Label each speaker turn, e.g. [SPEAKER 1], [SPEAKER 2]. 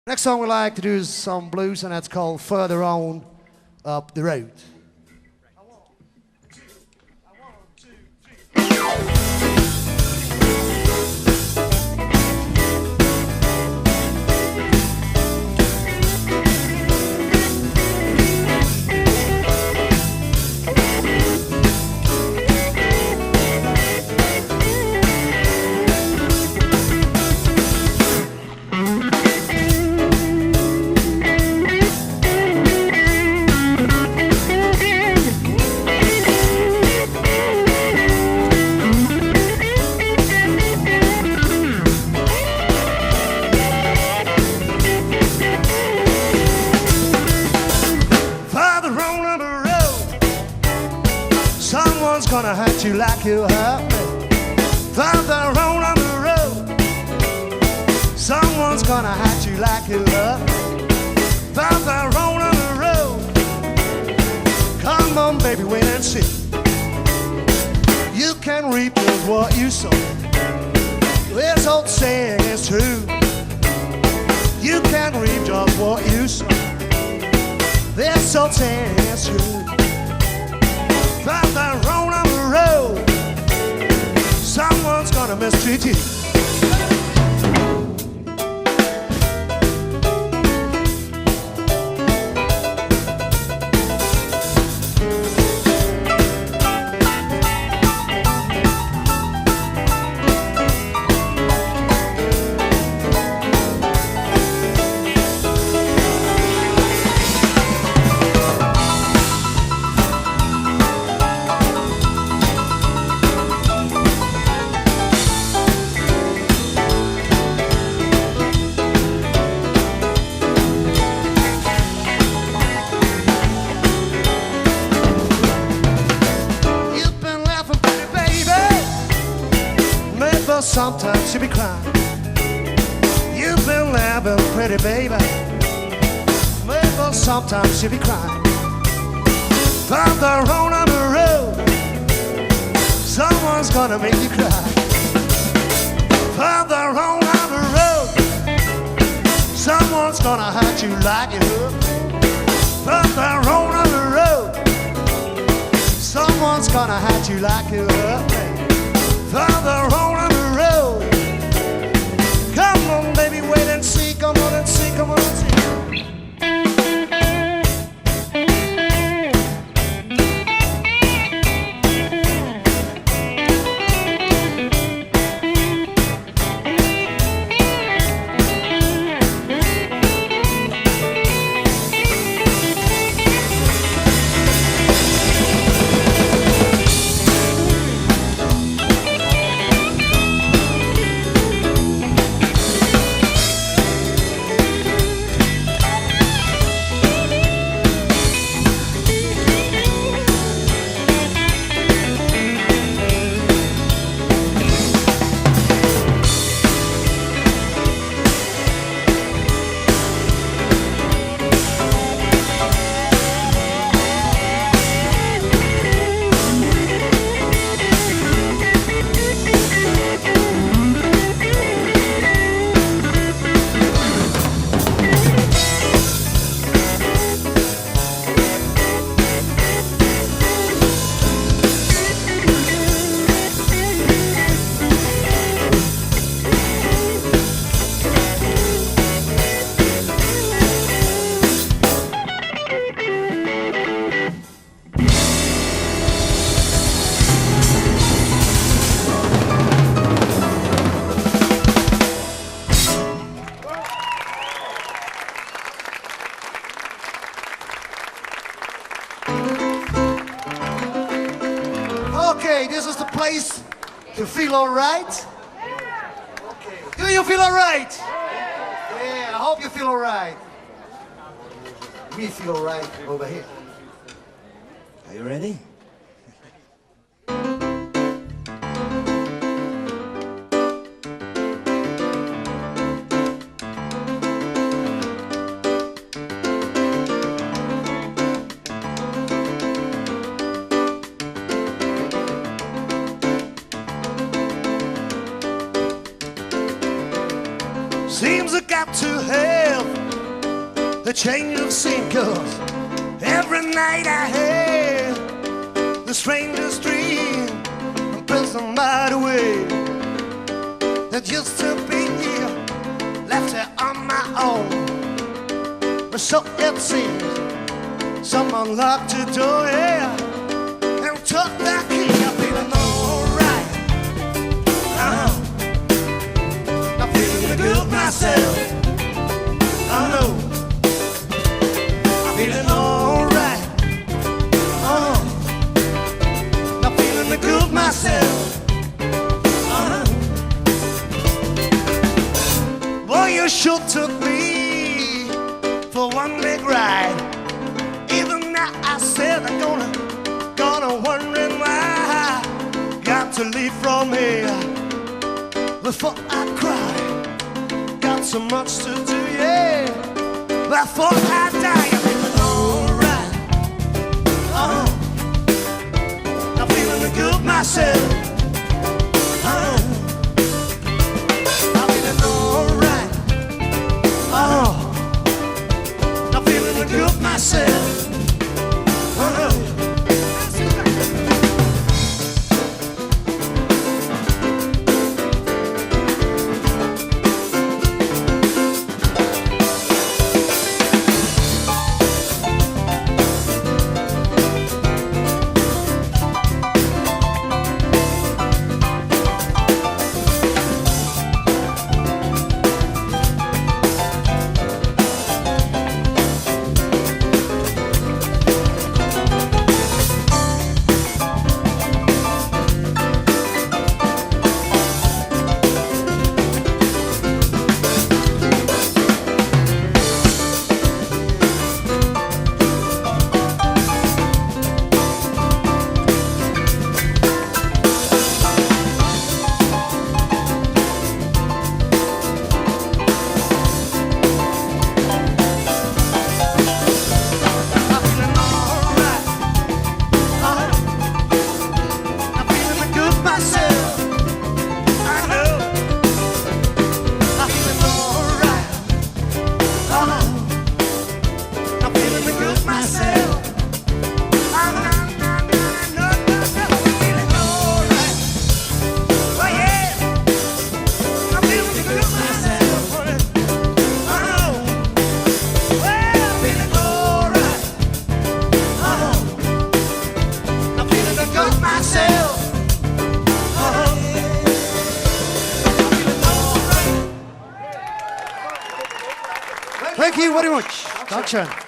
[SPEAKER 1] Next song we like to do is some blues, and that's called Further On Up the Road. Someone's gonna hurt you like you hurt me. Further on the road. Someone's gonna hurt you like you hurt me. Further on the road. Come on, baby, wait and see. You can reap just what you sow. This old saying is true. You can reap just what you sow. This old saying is true. Further on the road, someone's gonna mistreat you. Sometimes you be crying. You've been laughing, pretty baby. Maybe sometimes you be crying. Further on the road, someone's gonna make you cry. Further on the road, someone's gonna hurt you like you hurt. Further on the road, someone's gonna hurt you like you hurt. Further on the road. Come on, baby, wait and see. Come on and see, come on and see. Okay, this is the place to feel all right. Okay. Do you feel all right? Yeah, I hope you feel all right. We feel all right over here. Are you ready?
[SPEAKER 2] Seems the guy
[SPEAKER 1] got to have a change of scene, 'cause every night I have the strangest dream. I'm passing by the way that used to be here, left here on my own. But so it seems someone locked the door, yeah, and took the key. I'm feeling alright. I'm feeling good myself. I know. I'm feeling alright. I'm feeling good myself. Boy, you sure took me for one big ride. Even now I said I'm gonna wondering why I got to leave from here before I cry. Got so much to do, yeah, before I die. I'm feeling alright. I'm feeling good myself. I'm feeling alright. I'm feeling good myself. Thank you very much. Dankeschön.